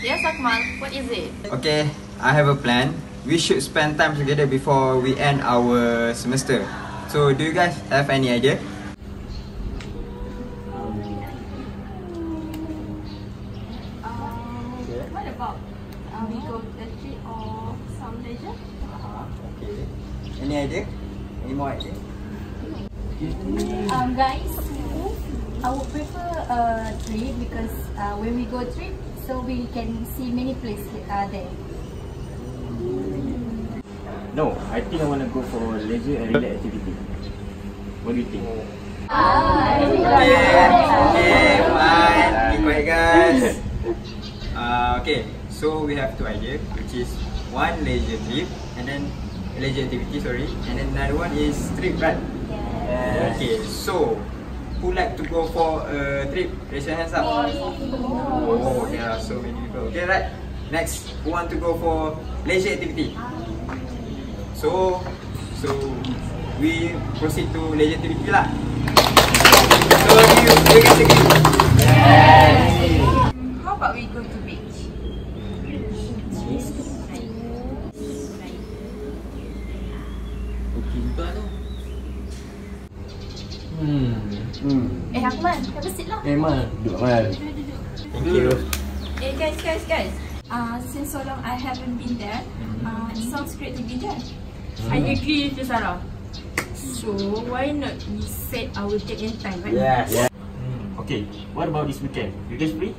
Yes, Akmal. What is it? Okay, I have a plan. We should spend time together before we end our semester. So, do you guys have any idea? What about we go to the trip or some leisure? Okay. Any idea? Any more idea? Guys, I would prefer a trip because when we go trip, so we can see many places there. No, I think I want to go for leisure and relax activity. What do you think? Okay, fine. Be quiet, guys. Okay, so we have two ideas, which is one leisure trip and then leisure activity, and then another one is trip, right? Yes. Okay, so who like to go for a trip? Raise your hands up. Oh, there are so many people. Okay, right. Next, who want to go for leisure activity? So we proceed to leisure activity lah. So you guys agree? Yes. How about we go to beach? Okay juga tu. Akmal, have a seat lah. Mal, duduk Mal. Thank you. Guys. Since so long I haven't been there, it sounds great to be there. I agree with you, Sarah. So why not we set our date and time, right? Yeah. Okay, what about this weekend? You guys free?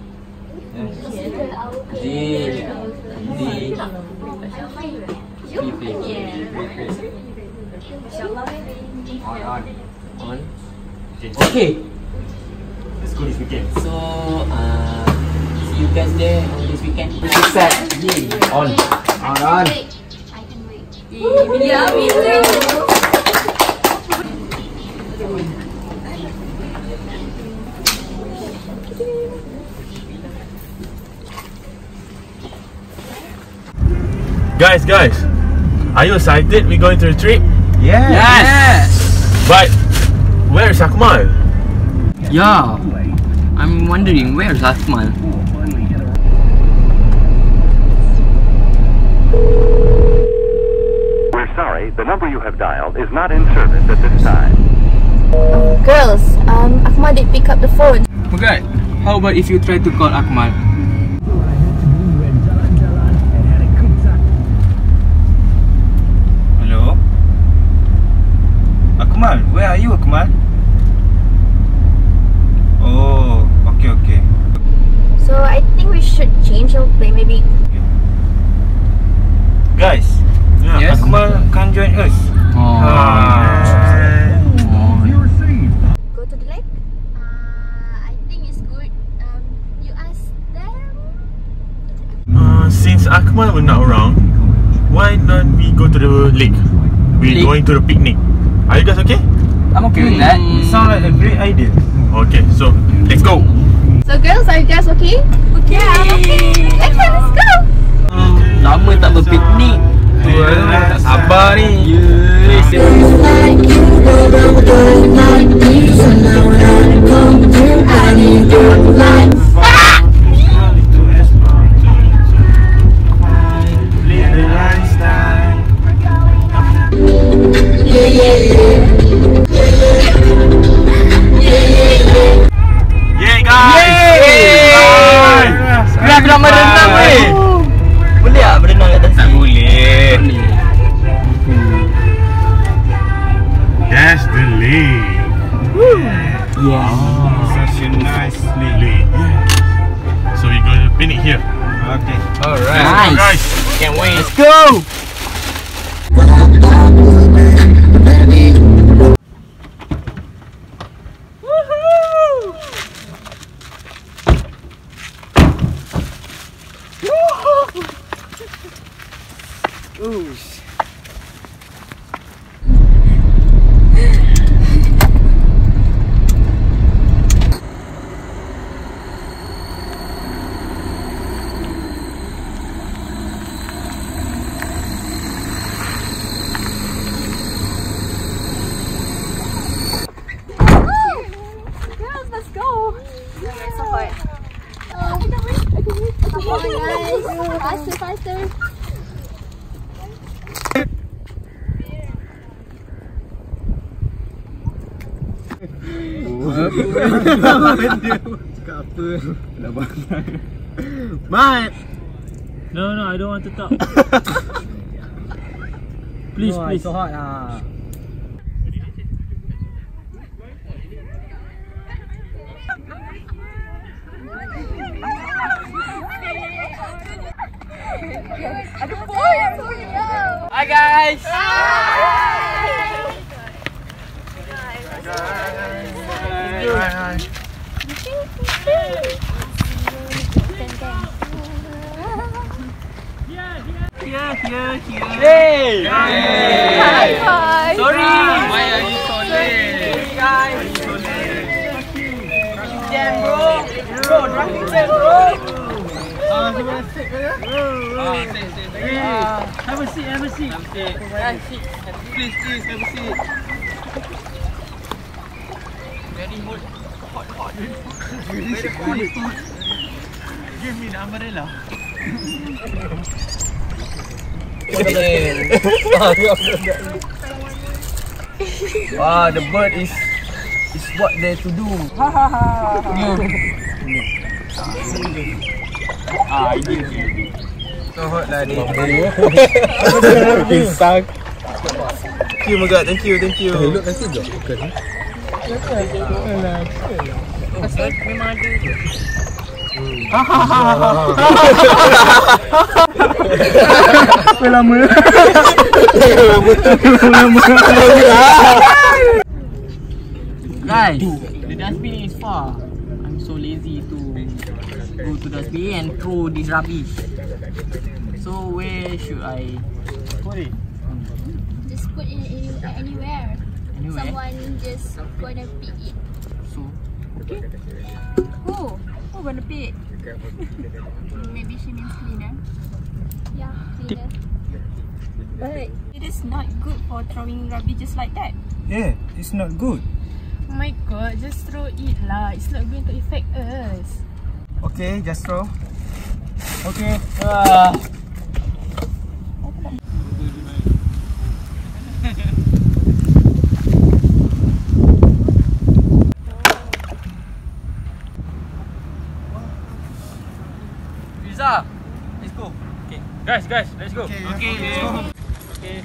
On. Okay. Let's go this weekend. So, see you guys there on this weekend. Set. On. On. I can wait. Yeah, me too. Guys, are you excited? We're going to the trip? Yes. But where is Akmal? Yeah, I'm wondering where's Akmal? We're sorry, the number you have dialed is not in service at this time. Girls, Akmal did pick up the phone. Okay, how about if you try to call Akmal? Hello? Akmal, where are you, Akmal? Oh, okay. So I think we should change our plan, maybe. Guys, Yes? Akmal can't join us. Go to the lake? I think it's good. You ask them? Since Akmal was not around, why not we go to the lake? We're Lake? going to the picnic. Are you guys okay? I'm okay with that. Sound like a great idea. Okay, so let's go. So girls, are you guys okay? Okay. Yeah, I'm okay. Okay, let's go. Lama tak berpiknik. Tak sabar ni. Yeah, guys! Kita nak berenang weh. Boleh tak berenang kat atas? Tak boleh. That's the lake. Yeah. Such a nice lake. So we're going to picnic here. Okay. Alright. Nice. Guys, can't wait. Let's go. Girls, let's go. Yeah, it's so hot. I can wait. guys. Faster. Mat! No, I don't want to talk. Please. So hot lah. Hi guys! Hey! Hi. Sorry! Why are you so late? Sorry guys! Traffic jam bro! Traffic jam bro! Have a seat. Please, have a seat. Very hot. Very hot. Give me the umbrella. Wow, the bird is what they to do. Ini. So hot lah ni. Pisang. Thank you, my God. Thank you. Look, nanti jom. Memang ada. Lama. Guys, the dustbin is far. I'm so lazy to go to the dustbin and throw this rubbish. So where should I put it? Just put it anywhere. Anywhere? Someone just gonna pick it. So, okay. Who gonna pick? Maybe she means cleaner. Yeah, cleaner. But it is not good for throwing rubbish just like that. Yeah, it's not good. Oh my god, just throw it lah. It's not going to affect us. Okay, just throw. Okay. Pizza. Let's go. Okay. Guys, let's go. Okay, let's go. Okay.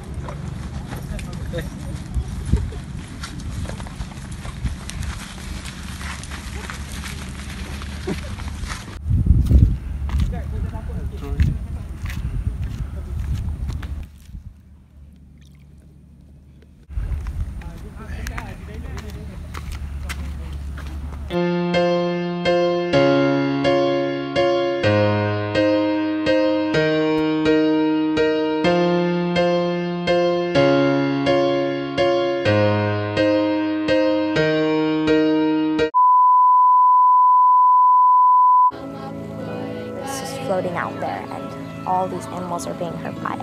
It's just floating out there, and all these animals are being hurt by it.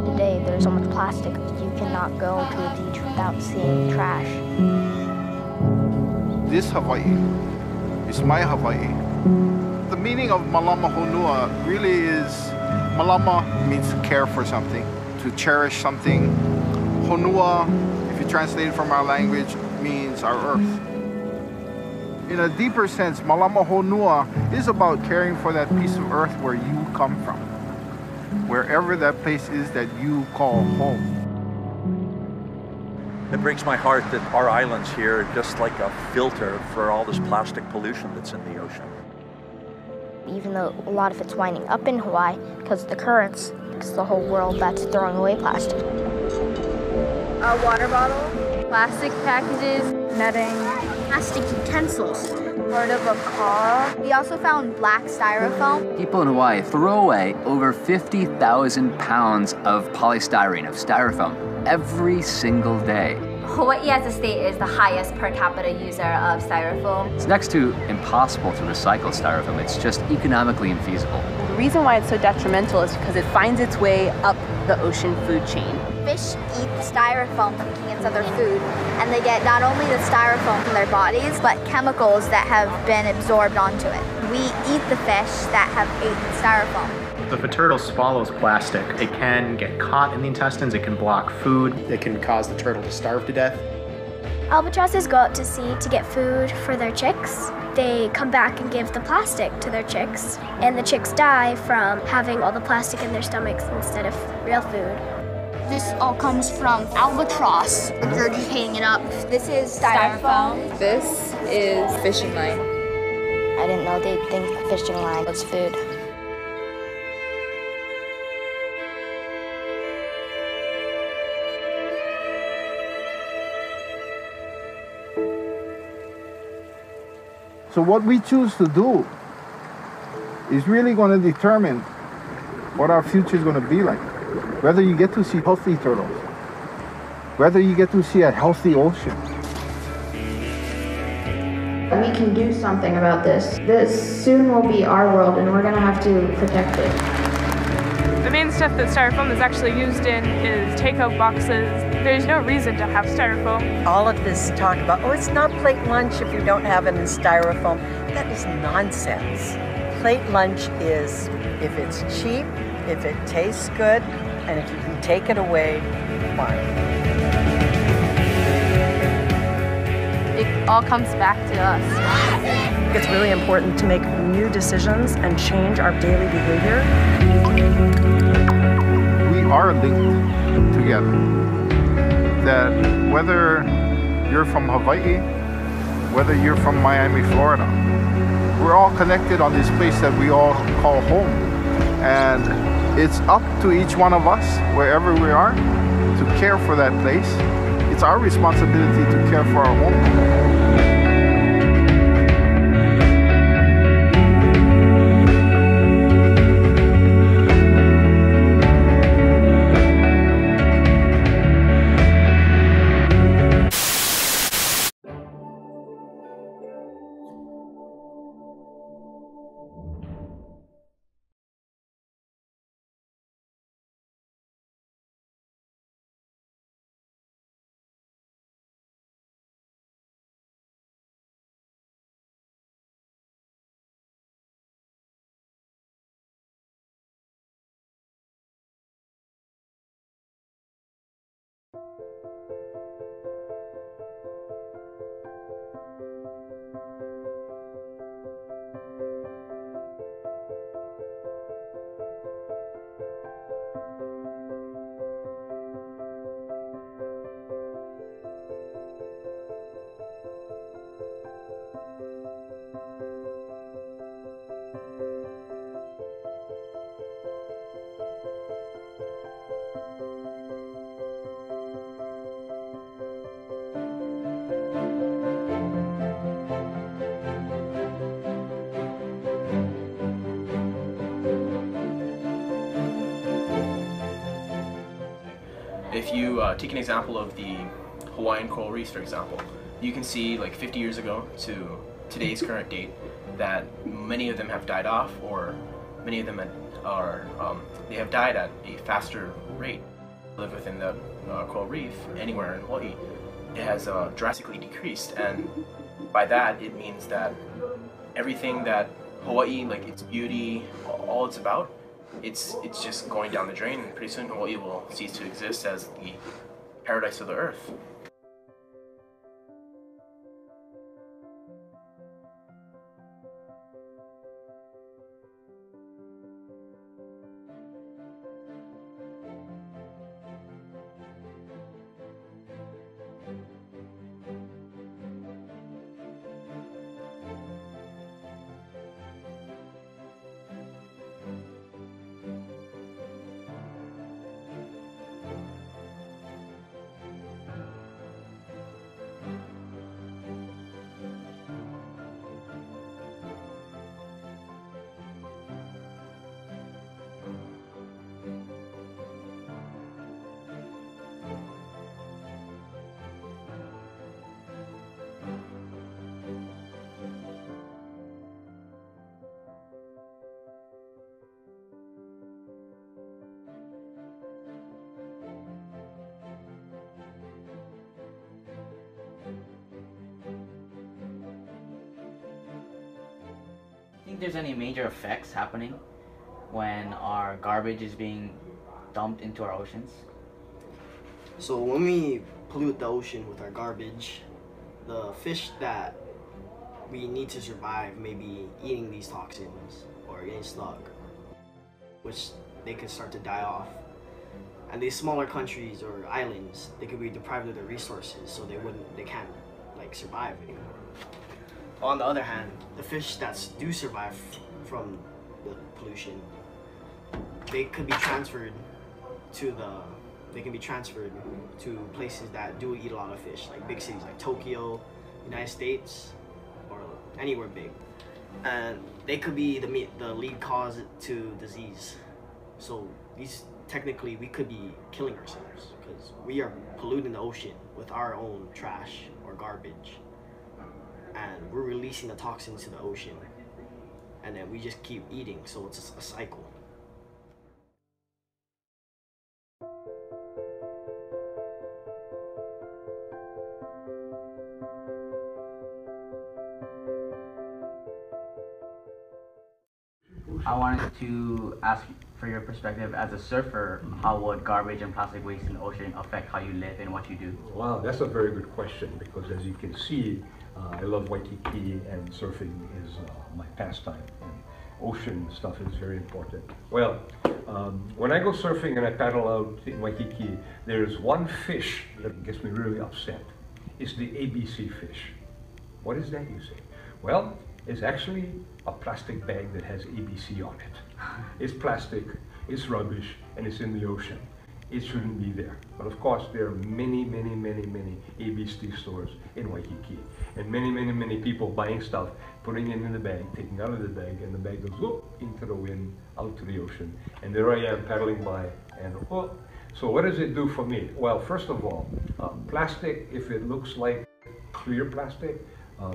Today, there's so much plastic that you cannot go to a beach without seeing trash. This Hawaii is my Hawaii. The meaning of Malama Honua really is, Malama means to care for something, to cherish something. Honua, if you translate it from our language, means our earth. In a deeper sense, Malama Honua is about caring for that piece of earth where you come from. Wherever that place is that you call home. It breaks my heart that our islands here are just like a filter for all this plastic pollution that's in the ocean. Even though a lot of it's winding up in Hawaii because of the currents, it's the whole world that's throwing away plastic. A water bottle, plastic packages, netting, plastic utensils, part of a car. We also found black styrofoam. People in Hawaii throw away over 50,000 pounds of polystyrene, of styrofoam, every single day. Hawaii as a state is the highest per capita user of styrofoam. It's next to impossible to recycle styrofoam. It's just economically infeasible. The reason why it's so detrimental is because it finds its way up the ocean food chain. Fish eat the styrofoam thinking it's other food, and they get not only the styrofoam from their bodies, but chemicals that have been absorbed onto it. We eat the fish that have eaten styrofoam. If a turtle swallows plastic, it can get caught in the intestines, it can block food, it can cause the turtle to starve to death. Albatrosses go out to sea to get food for their chicks. They come back and give the plastic to their chicks, and the chicks die from having all the plastic in their stomachs instead of real food. This all comes from albatross regurgitating it up. This is styrofoam. This is fishing line. I didn't know they'd think fishing line was food. So what we choose to do is really going to determine what our future is going to be like. Whether you get to see healthy turtles, whether you get to see a healthy ocean. We can do something about this. This soon will be our world, and we're going to have to protect it. The main stuff that styrofoam is actually used in is takeout boxes. There's no reason to have styrofoam. All of this talk about, oh, it's not plate lunch if you don't have it in styrofoam. That is nonsense. Plate lunch is if it's cheap, if it tastes good, and if you can take it away, fine. It all comes back to us. It's really important to make new decisions and change our daily behavior. We are linked together. That whether you're from Hawaii, whether you're from Miami, Florida, we're all connected on this place that we all call home. And it's up to each one of us, wherever we are, to care for that place. It's our responsibility to care for our home. If you take an example of the Hawaiian coral reefs, for example, you can see like 50 years ago to today's current date that many of them have died off, or many of them they have died at a faster rate. Live within the coral reef anywhere in Hawaii, it has drastically decreased, and by that it means that everything that Hawaii, like its beauty, all it's about, it's just going down the drain, and pretty soon Hawaii will cease to exist as the paradise of the earth. there's any major effects happening when our garbage is being dumped into our oceans? So when we pollute the ocean with our garbage, the fish that we need to survive may be eating these toxins or getting stuck, which they could start to die off. And these smaller countries or islands, they could be deprived of their resources, so they can't like survive anymore. On the other hand, the fish that do survive from the pollution, they could be transferred to places that do eat a lot of fish, like big cities like Tokyo, United States, or anywhere big. And they could be the lead cause to disease. So technically we could be killing ourselves because we are polluting the ocean with our own trash or garbage. And we're releasing the toxins to the ocean. And then we just keep eating, so it's a cycle. I wanted to ask for your perspective as a surfer, how would garbage and plastic waste in the ocean affect how you live and what you do? Wow, that's a very good question, because as you can see, I love Waikiki and surfing is my pastime, and ocean stuff is very important. Well, when I go surfing and I paddle out in Waikiki, there's one fish that gets me really upset. It's the ABC fish. What is that, you say? Well, it's actually a plastic bag that has ABC on it. It's plastic, it's rubbish, and it's in the ocean. It shouldn't be there. But of course, there are many ABC stores in Waikiki. And many people buying stuff, putting it in the bag, taking out of the bag, and the bag goes whoop, into the wind, out to the ocean. And there I am paddling by, and whoop. So what does it do for me? Well, first of all, plastic, if it looks like clear plastic,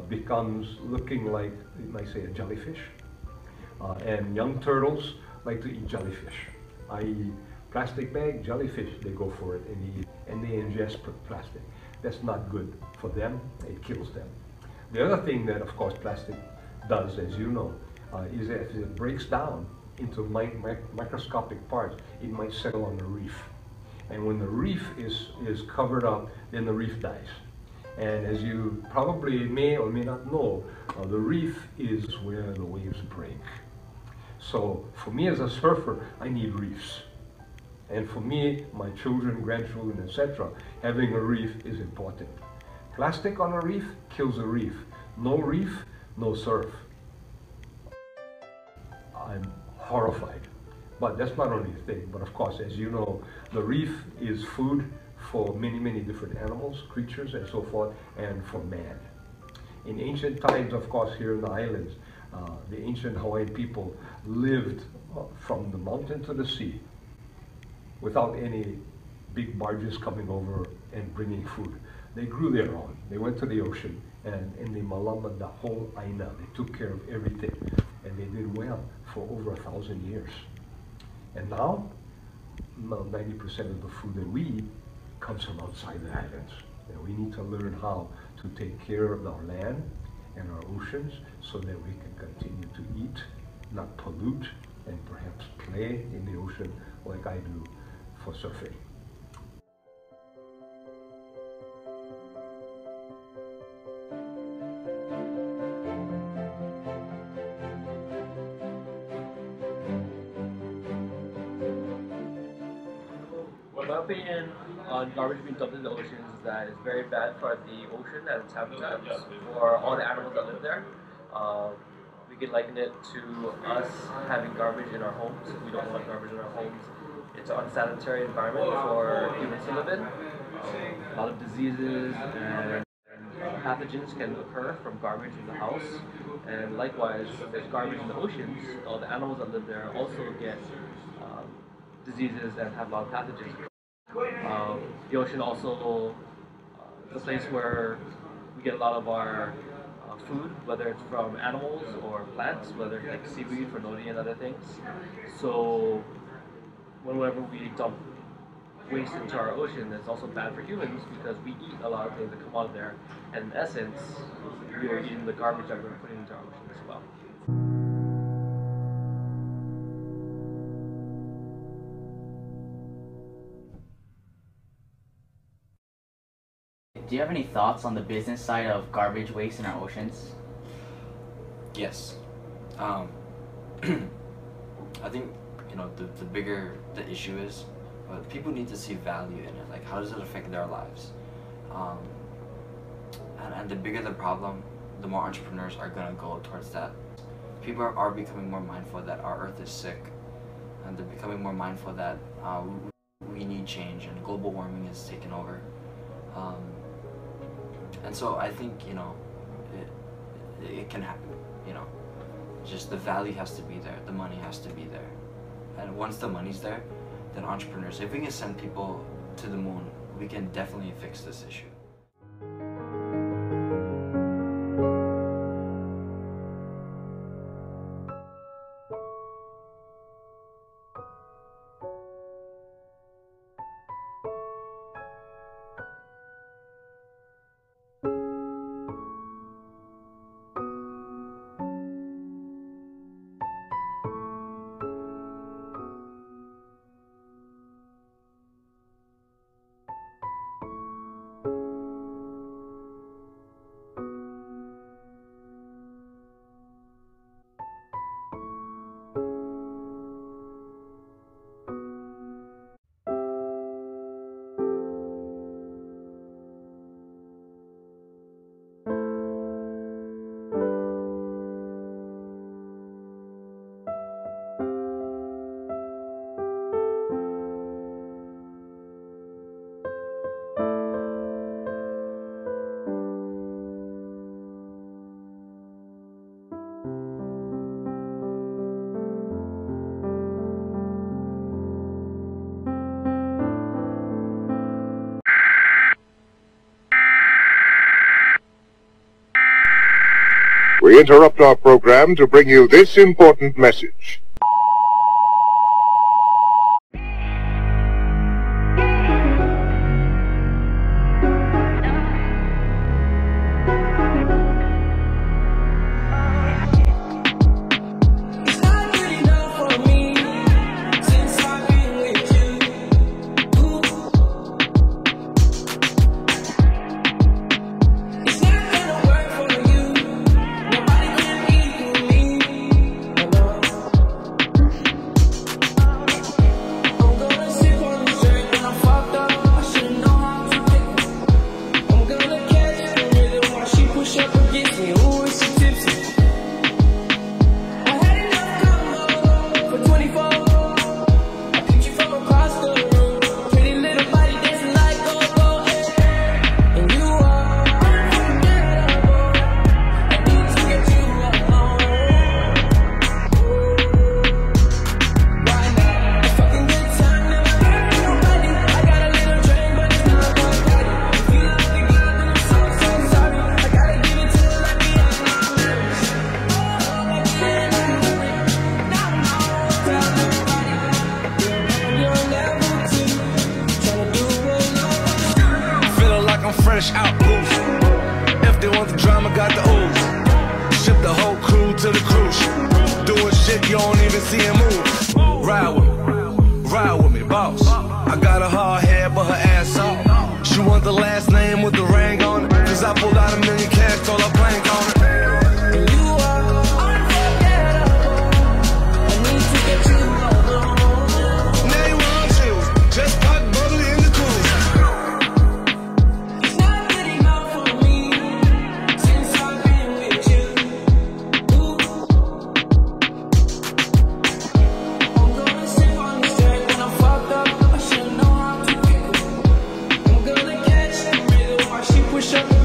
becomes looking like, you might say, a jellyfish. And young turtles like to eat jellyfish, i.e. plastic bag, jellyfish, they go for it and they ingest plastic. That's not good for them, it kills them. The other thing that, of course, plastic does, as you know, is that if it breaks down into microscopic parts, it might settle on the reef. And when the reef is covered up, then the reef dies. And as you probably may or may not know, the reef is where the waves break. So for me as a surfer, I need reefs. And for me, my children, grandchildren, etc., having a reef is important. Plastic on a reef kills a reef. No reef, no surf. I'm horrified. But that's not only a thing, but of course, as you know, the reef is food for many different animals, creatures, and so forth, and for man. In ancient times, of course, here in the islands, the ancient Hawaiian people lived from the mountain to the sea without any big barges coming over and bringing food. They grew their own. They went to the ocean, and in the Malama, the whole Aina, they took care of everything, and they did well for over 1,000 years. And now, 90% of the food that we eat comes from outside the islands. And we need to learn how to take care of our land and our oceans so that we can continue to eat, not pollute, and perhaps play in the ocean like I do for surfing. My opinion on garbage being dumped in the oceans is that it's very bad for the ocean and its habitats, for all the animals that live there. We can liken it to us having garbage in our homes. We don't want garbage in our homes. It's an unsanitary environment for humans to live in. A lot of diseases and pathogens can occur from garbage in the house. And likewise, if there's garbage in the oceans, all the animals that live there also get diseases and have a lot of pathogens. The ocean also is a place where we get a lot of our food, whether it's from animals or plants, whether it's like seaweed for nori and other things. So whenever we dump waste into our ocean, it's also bad for humans because we eat a lot of things that come out of there, and in essence, we are eating the garbage that we're putting into our ocean as well. do you have any thoughts on the business side of garbage waste in our oceans? Yes. I think, you know, the bigger the issue is, people need to see value in it. Like, how does it affect their lives? And the bigger the problem, the more entrepreneurs are going to go towards that. People are becoming more mindful that our earth is sick, and they're becoming more mindful that we need change, and global warming is taking over. And so I think, you know, it can happen, you know. Just the value has to be there, the money has to be there. And once the money's there, then entrepreneurs, if we can send people to the moon, we can definitely fix this issue. We interrupt our program to bring you this important message. Fresh out booth. If they want the drama, got the ooze. Ship the whole crew to the cruise. Doing shit you don't even see him move. Ride with me, boss. I got a hard head, but her ass off. She want the last name with the ring on it. Cause I pulled out $1 million cash, told her plank on it. And you are unforgettable. I need to get you alone. Now you want chills. Just pop bubbly in the cool. Push up.